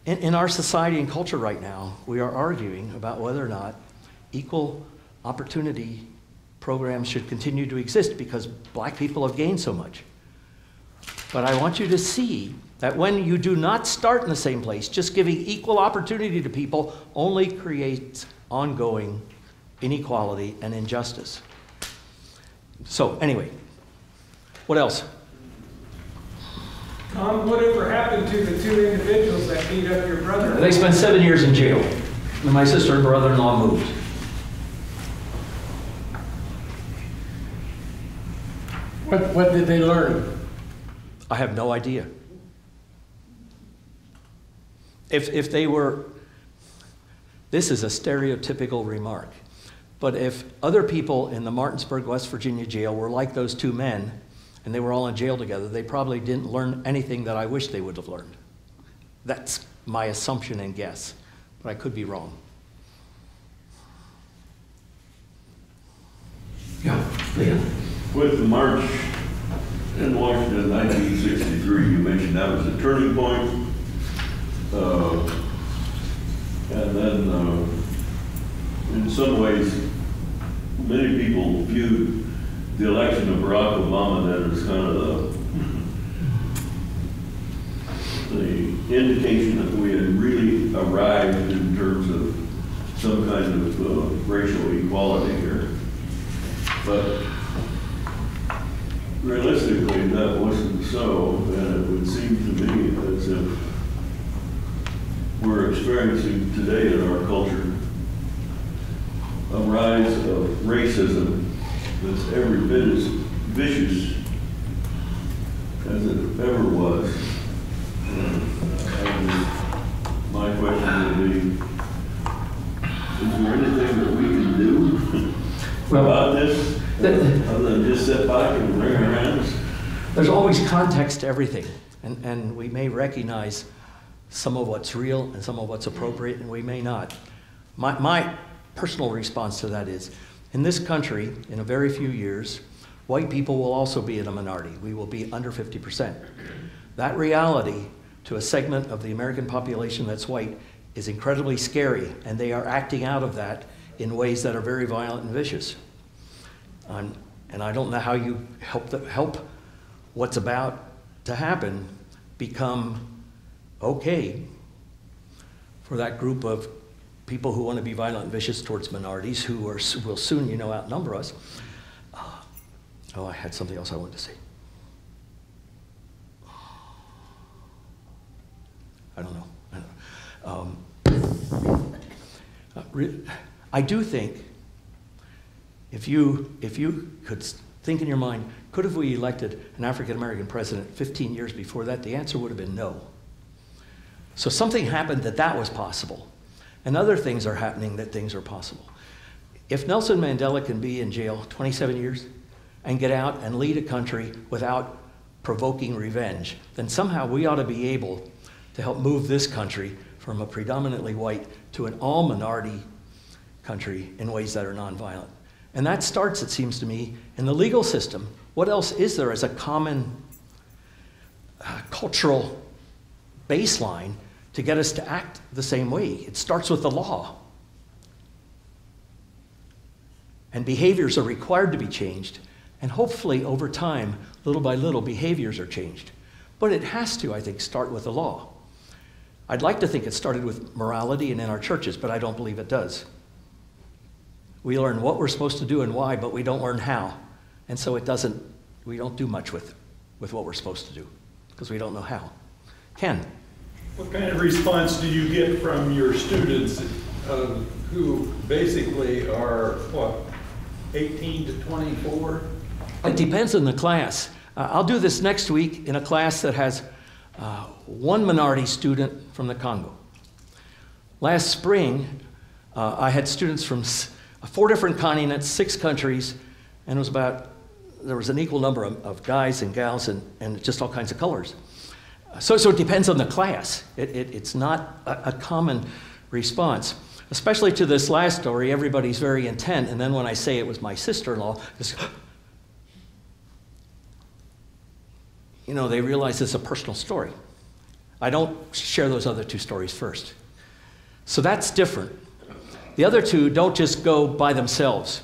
In our society and culture right now, we are arguing about whether or not equal opportunity programs should continue to exist because black people have gained so much. But I want you to see that when you do not start in the same place, just giving equal opportunity to people only creates ongoing inequality and injustice. So anyway, what else? Tom, whatever happened to the two individuals that beat up your brother? They spent 7 years in jail, and my sister and brother-in-law moved. What did they learn? I have no idea. If they were, this is a stereotypical remark, but if other people in the Martinsburg, West Virginia jail were like those two men, and they were all in jail together, they probably didn't learn anything that I wish they would have learned. That's my assumption and guess, but I could be wrong. Yeah, Leah. With the march in Washington in 1963, you mentioned that was a turning point. And then, in some ways, many people viewed the election of Barack Obama then as kind of the indication that we had really arrived in terms of some kind of racial equality here. But realistically, that wasn't so, and it would seem to me as if we're experiencing today in our culture a rise of racism that's every bit as vicious as it ever was. My question would be, is there anything that we can do about this other than just sit back and wring our hands? There's always context to everything, and we may recognize some of what's real and some of what's appropriate, and we may not. My personal response to that is, in this country, in a very few years, white people will also be in a minority. We will be under 50%. That reality to a segment of the American population that's white is incredibly scary, and they are acting out of that in ways that are very violent and vicious. And I don't know how you help what's about to happen become okay for that group of people who want to be violent and vicious towards minorities who will soon, outnumber us. I had something else I wanted to say. I don't know. I do think if you could think in your mind, could have we elected an African-American president 15 years before that? The answer would have been no. So something happened that was possible. And other things are happening that things are possible. If Nelson Mandela can be in jail 27 years and get out and lead a country without provoking revenge, then somehow we ought to be able to help move this country from a predominantly white to an all-minority country in ways that are nonviolent. And that starts, it seems to me, in the legal system. What else is there as a common cultural baseline to get us to act the same way? It starts with the law. And behaviors are required to be changed. And hopefully, over time, little by little, behaviors are changed. But it has to, I think, start with the law. I'd like to think it started with morality and in our churches, but I don't believe it does. We learn what we're supposed to do and why, but we don't learn how. And so we don't do much with what we're supposed to do, because we don't know how. Ken? What kind of response do you get from your students who basically are, 18 to 24? It depends on the class. I'll do this next week in a class that has one minority student from the Congo. Last spring, I had students from 4 different continents, 6 countries, and there was an equal number of guys and gals and just all kinds of colors. So it depends on the class. It's not a common response. Especially to this last story, everybody's very intent, and then when I say it was my sister-in-law, they realize it's a personal story. I don't share those other 2 stories first. So that's different. The other 2 don't just go by themselves.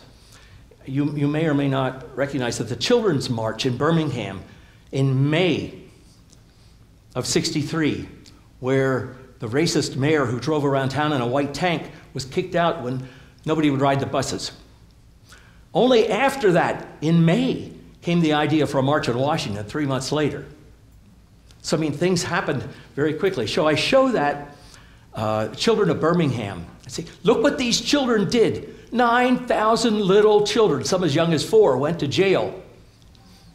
You may or may not recognize that the Children's March in Birmingham in May of '63, where the racist mayor who drove around town in a white tank was kicked out when nobody would ride the buses. Only after that, in May, came the idea for a march in Washington 3 months later. So, things happened very quickly. So I show that children of Birmingham. I say, look what these children did. 9,000 little children, some as young as 4, went to jail.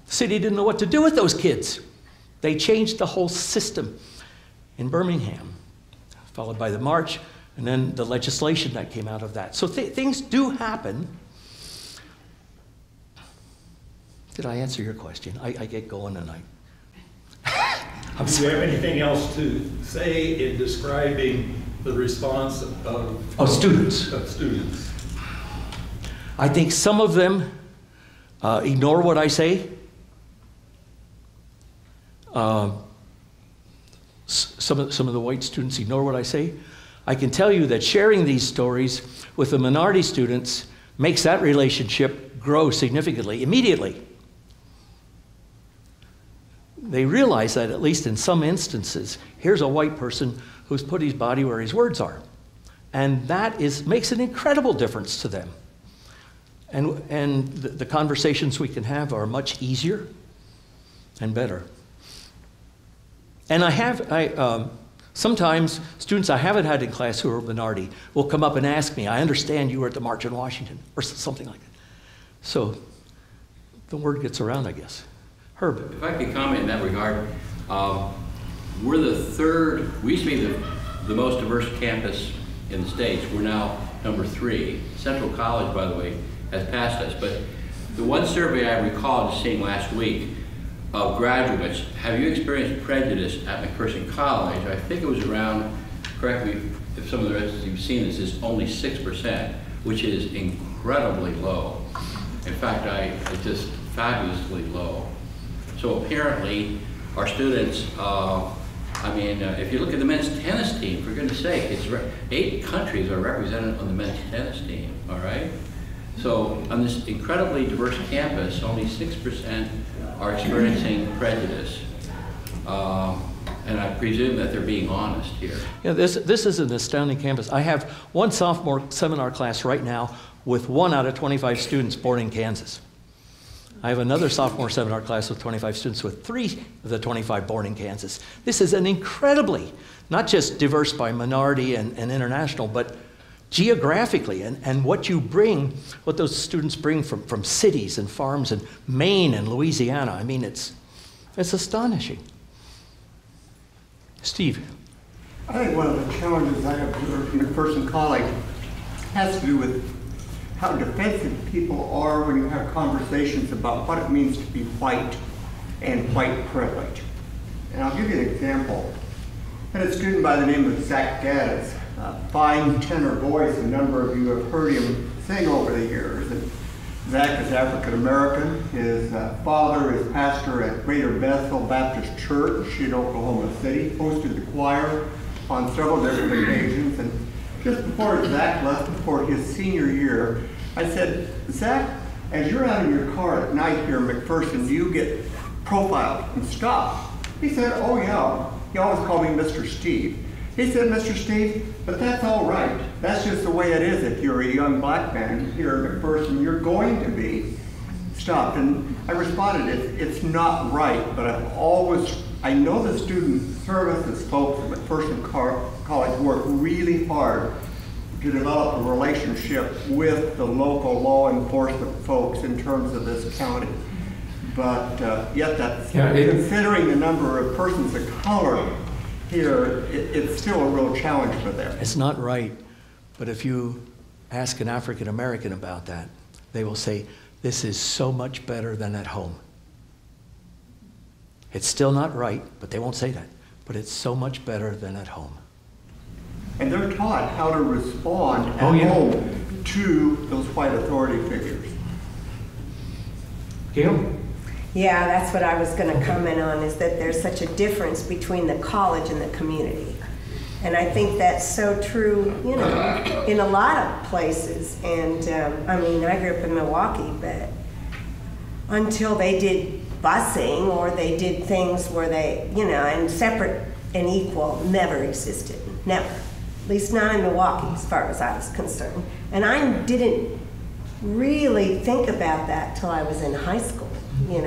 The city didn't know what to do with those kids. They changed the whole system in Birmingham, followed by the march, and then the legislation that came out of that. So things do happen. Did I answer your question? I get going and Do you have anything else to say in describing the response of students? I think some of them ignore what I say. Some of the white students ignore what I say. I can tell you that sharing these stories with the minority students makes that relationship grow significantly, immediately. They realize that, at least in some instances, here's a white person who's put his body where his words are. And that makes an incredible difference to them. And the conversations we can have are much easier and better. And Sometimes students I haven't had in class who are minority will come up and ask me, I understand you were at the March in Washington, or something like that. So the word gets around, I guess. Herb. If I could comment in that regard, we're the third, we used to be the most diverse campus in the States. We're now number 3. Central College, by the way, has passed us. But the one survey I recall seeing last week of graduates, have you experienced prejudice at McPherson College? I think it was around, correct me if some of the rest of you've seen this, is only 6%, which is incredibly low. In fact, it's just fabulously low. So apparently, our students, if you look at the men's tennis team, for goodness sake, 8 countries are represented on the men's tennis team, all right? So on this incredibly diverse campus, only 6% are experiencing prejudice. And I presume that they're being honest here. Yeah, this is an astounding campus. I have one sophomore seminar class right now with 1 out of 25 students born in Kansas. I have another sophomore seminar class with 25 students with 3 of the 25 born in Kansas. This is an incredibly, not just diverse by minority and international, but geographically, and what you bring, what those students bring from cities and farms in Maine and Louisiana. I mean, it's astonishing. Steve. I think one of the challenges I observed in McPherson College has to do with how defensive people are when you have conversations about what it means to be white and white privilege. And I'll give you an example. I had a student by the name of Zach Gaddis, a fine tenor voice. A number of you have heard him sing over the years. And Zach is African American. His father is pastor at Greater Bethel Baptist Church in Oklahoma City, hosted the choir on several different occasions. And just before Zach left, before his senior year, I said, Zach, as you're out in your car at night here in McPherson, do you get profiled and stopped? He said, oh yeah. He always called me Mr. Steve. He said, Mr. Steve, but that's all right. That's just the way it is. If you're a young black man here in McPherson, you're going to be stopped. And I responded, it's not right, but I know the student services folks at McPherson College work really hard to develop a relationship with the local law enforcement folks in terms of this county. But yet considering the number of persons of color here, it's still a real challenge for them. It's not right, but if you ask an African American about that, they will say, this is so much better than at home. It's still not right, but they won't say that, but it's so much better than at home. And they're taught how to respond at home to those white authority figures. Gail? Yeah, that's what I was going to comment on, is that there's such a difference between the college and the community. And I think that's so true, in a lot of places. And I grew up in Milwaukee, but until they did busing or they did things where they, and separate and equal never existed, never. At least not in Milwaukee, as far as I was concerned. And I didn't really think about that till I was in high school, you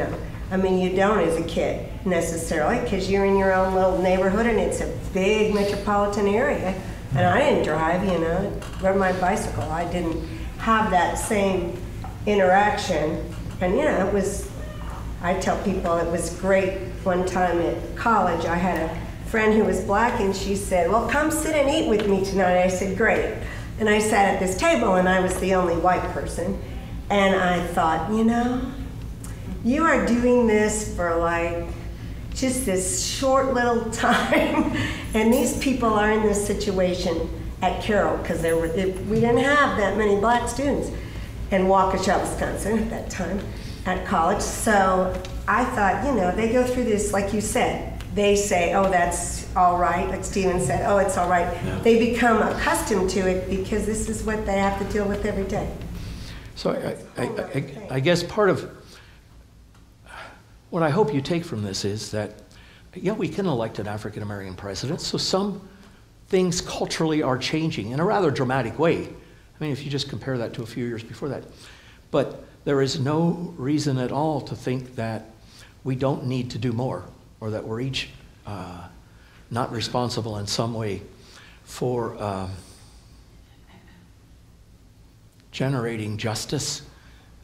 don't as a kid necessarily, because you're in your own little neighborhood and it's a big metropolitan area. And I didn't drive, I rode my bicycle. I didn't have that same interaction. And I tell people it was great. One time at college, I had a friend who was black, and she said, well, come sit and eat with me tonight. I said, great. And I sat at this table, and I was the only white person. And I thought, you are doing this for just this short little time. And these people are in this situation at Carroll, because we didn't have that many black students in Waukesha, Wisconsin at that time at college. So I thought, they go through this, like you said. They say, oh, that's all right. Like Stephen said, oh, it's all right. Yeah. They become accustomed to it because this is what they have to deal with every day. So I guess part of what I hope you take from this is that, we can elect an African American president, so some things culturally are changing in a rather dramatic way. If you just compare that to a few years before that. But there is no reason at all to think that we don't need to do more, or that we're each not responsible in some way for generating justice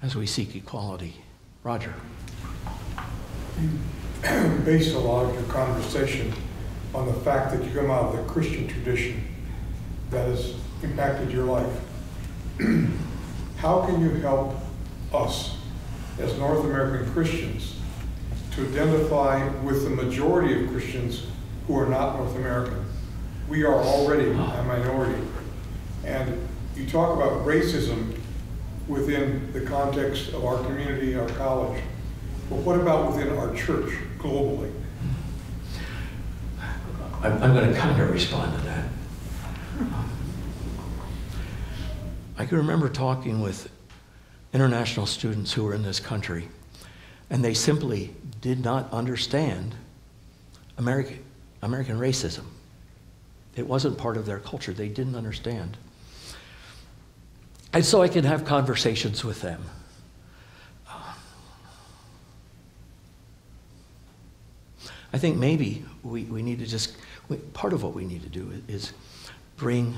as we seek equality. Roger. You based a lot of your conversation on the fact that you come out of the Christian tradition that has impacted your life. How can you help us as North American Christians to identify with the majority of Christians who are not North American? We are already a minority. And you talk about racism within the context of our community, our college. But what about within our church globally? I'm going to kind of respond to that. I can remember talking with international students who were in this country, and they simply did not understand American racism. It wasn't part of their culture. They didn't understand. And so I can have conversations with them. I think maybe we need to just, part of what we need to do is bring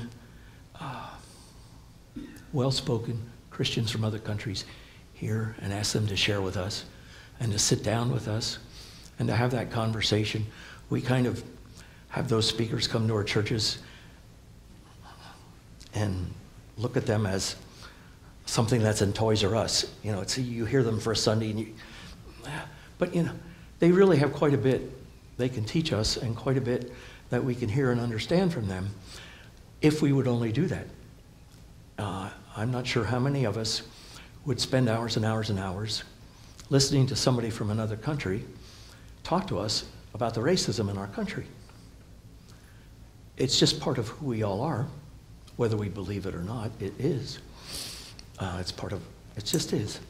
well-spoken Christians from other countries here and ask them to share with us and to sit down with us and to have that conversation. We kind of have those speakers come to our churches and look at them as something that's in Toys R Us. You know, you hear them for a Sunday, and but you know, they really have quite a bit they can teach us and quite a bit that we can hear and understand from them if we would only do that. I'm not sure how many of us would spend hours and hours and hours listening to somebody from another country talk to us about the racism in our country. It's just part of who we all are, whether we believe it or not. It is. It's part of, it just is.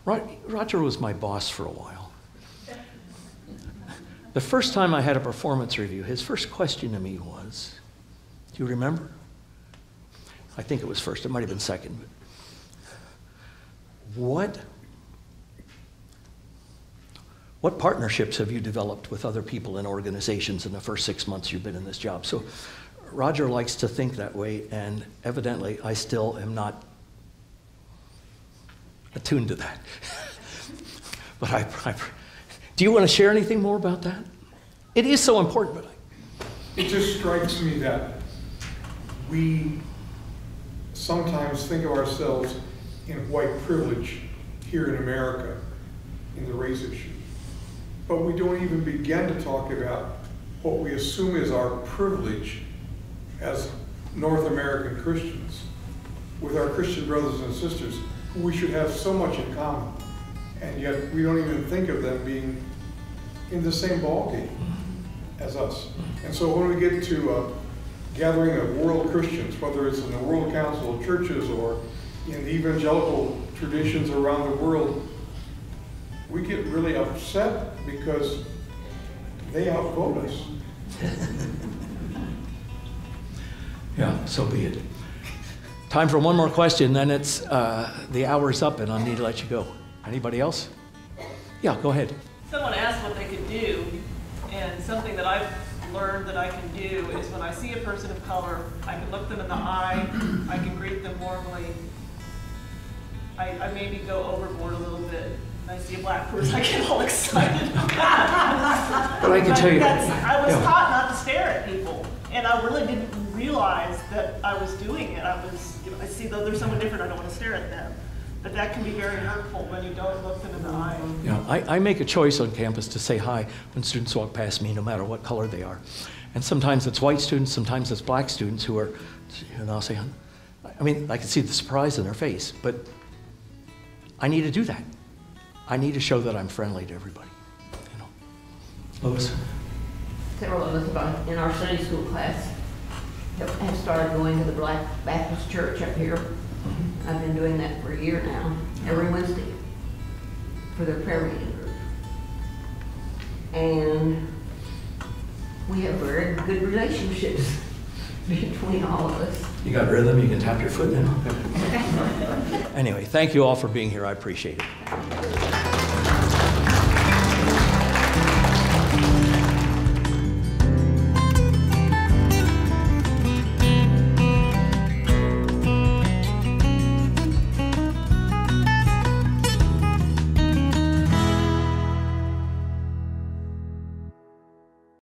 Roger was my boss for a while. The first time I had a performance review, his first question to me was, do you remember? I think it was first, it might have been second. What partnerships have you developed with other people and organizations in the first 6 months you've been in this job? So Roger likes to think that way, and evidently I still am not attuned to that. But do you want to share anything more about that? It is so important. But it just strikes me that we sometimes think of ourselves in white privilege here in America in the race issue. But we don't even begin to talk about what we assume is our privilege as North American Christians with our Christian brothers and sisters, who we should have so much in common. And yet we don't even think of them being in the same ballgame as us. And so when we get to a gathering of world Christians, whether it's in the World Council of Churches or in the evangelical traditions around the world, we get really upset because they outvote us. Yeah, so be it. Time for one more question, then it's the hour's up and I need to let you go. Anybody else? Yeah, go ahead. Someone asked what they could do, and something that I've learned that I can do is when I see a person of color, I can look them in the eye, I can greet them warmly. I maybe go overboard a little bit. I see a black person, I get all excited. But I can tell you, I was taught not to stare at people, and I really didn't realize that I was doing it. I see though there's someone different, I don't want to stare at them. But that can be very hurtful when you don't look them in the eye. Yeah, I make a choice on campus to say hi when students walk past me, no matter what color they are. And sometimes it's white students, sometimes it's black students who are, and I'll say, I mean, I can see the surprise in their face, but I need to do that. I need to show that I'm friendly to everybody. You know, Lois. Several of us in our Sunday school class have started going to the Black Baptist Church up here. I've been doing that for a year now, every Wednesday, for their prayer meeting group. And we have very good relationships between all of us. You got rhythm, you can tap your foot now. Anyway, thank you all for being here. I appreciate it.